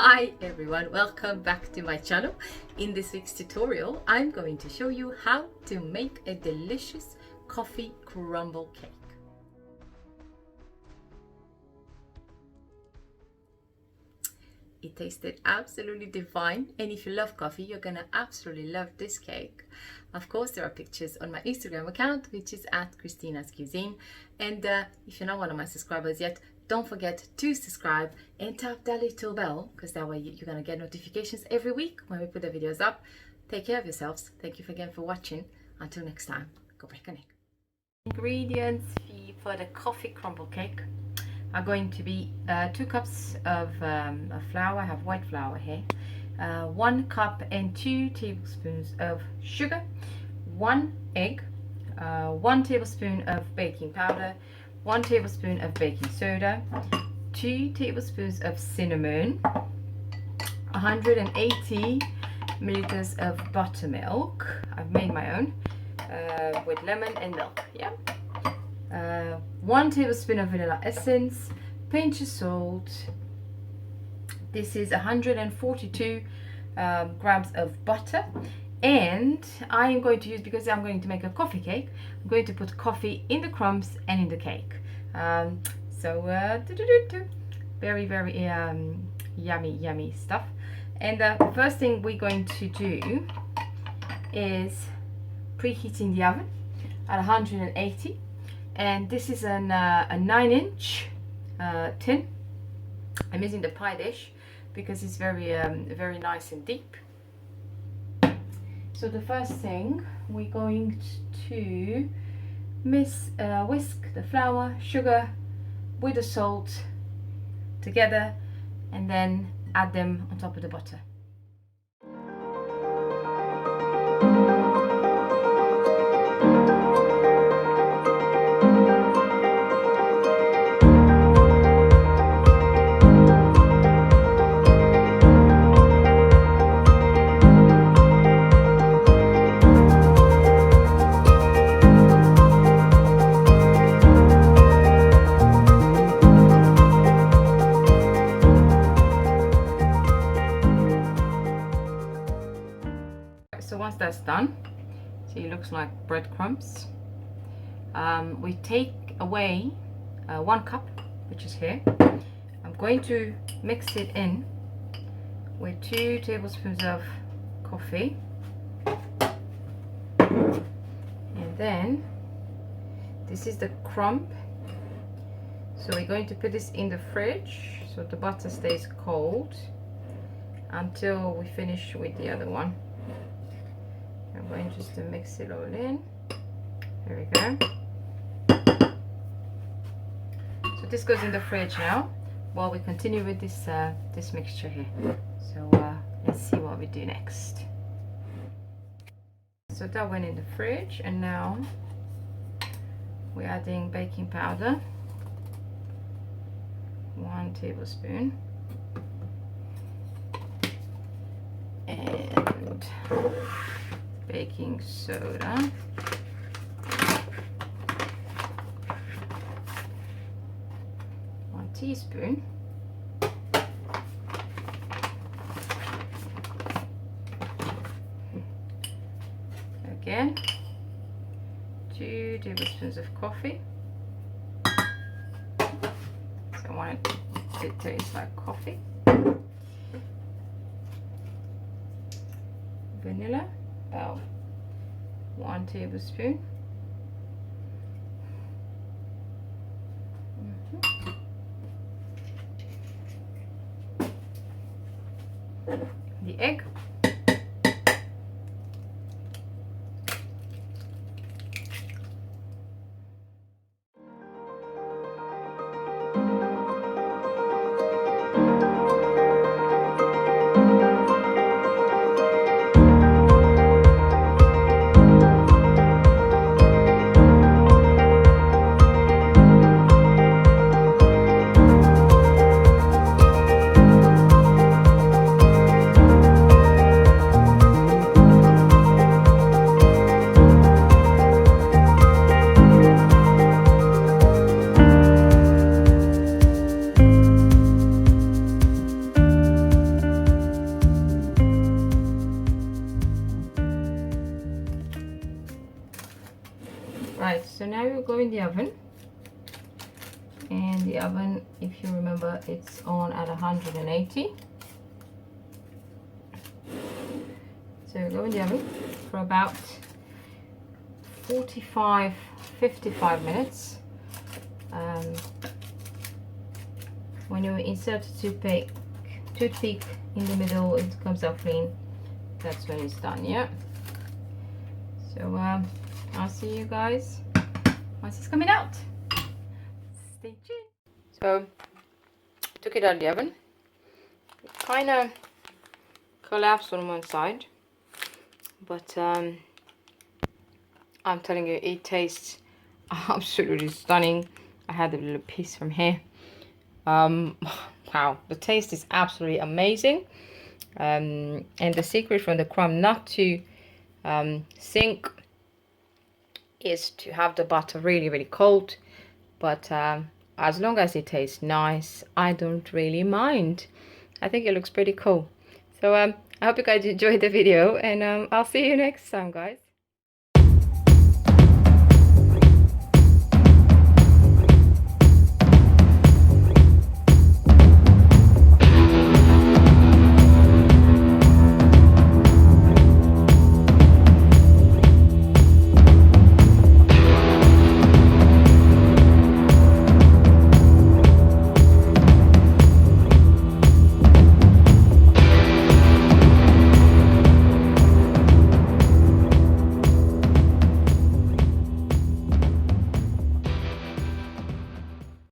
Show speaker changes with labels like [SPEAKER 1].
[SPEAKER 1] Hi everyone, welcome back to my channel. In this week's tutorial, I'm going to show you how to make a delicious coffee crumble cake. It tasted absolutely divine, and if you love coffee, you're gonna absolutely love this cake. Of course, there are pictures on my Instagram account, which is at Christina's Cuisine. And if you're not one of my subscribers yet, don't forget to subscribe and tap that little bell, because that way you're gonna get notifications every week when we put the videos up. Take care of yourselves. Thank you again for watching. Until next time, go break a neck. Ingredients for the coffee crumble cake are going to be 2 cups of flour. I have white flour here, 1 cup and 2 tablespoons of sugar, 1 egg, 1 tablespoon of baking powder, 1 tablespoon of baking soda, 2 tablespoons of cinnamon, 180 milliliters of buttermilk. I've made my own with lemon and milk. Yeah. 1 tablespoon of vanilla essence, pinch of salt. This is 142 grams of butter, and I am going to use, because I'm going to make a coffee cake, I'm going to put coffee in the crumbs and in the cake. Very yummy stuff. And the first thing we're going to do is preheating the oven at 180. And this is a 9-inch tin. I'm using the pie dish because it's very nice and deep. So the first thing, we're going to whisk the flour, sugar with the salt together, and then add them on top of the butter. So once that's done, see, it looks like breadcrumbs. We take away 1 cup, which is here. I'm going to mix it in with 2 tablespoons of coffee, and then this is the crumb. So we're going to put this in the fridge so the butter stays cold until we finish with the other one. I'm going just to mix it all in. There we go. So this goes in the fridge now while we continue with this this mixture here. So let's see what we do next. So that went in the fridge, and now we're adding baking powder, 1 tablespoon, and baking soda, 1 teaspoon, again 2 tablespoons of coffee. So I want it to taste like coffee. Vanilla, about 1 tablespoon. The egg. we'll go in the oven. And the oven, if you remember, it's on at 180. So we'll go in the oven for about 55 minutes. When you insert the toothpick in the middle, it comes out clean. That's when it's done, yeah. So I'll see you guys once it's coming out. Stay tuned. So took it out of the oven. It kind of collapsed on one side, but I'm telling you, it tastes absolutely stunning. I had a little piece from here. Wow, the taste is absolutely amazing. And the secret from the crumb not to sink is to have the butter really cold, but as long as it tastes nice, I don't really mind. I think it looks pretty cool. So I hope you guys enjoyed the video, and I'll see you next time, guys.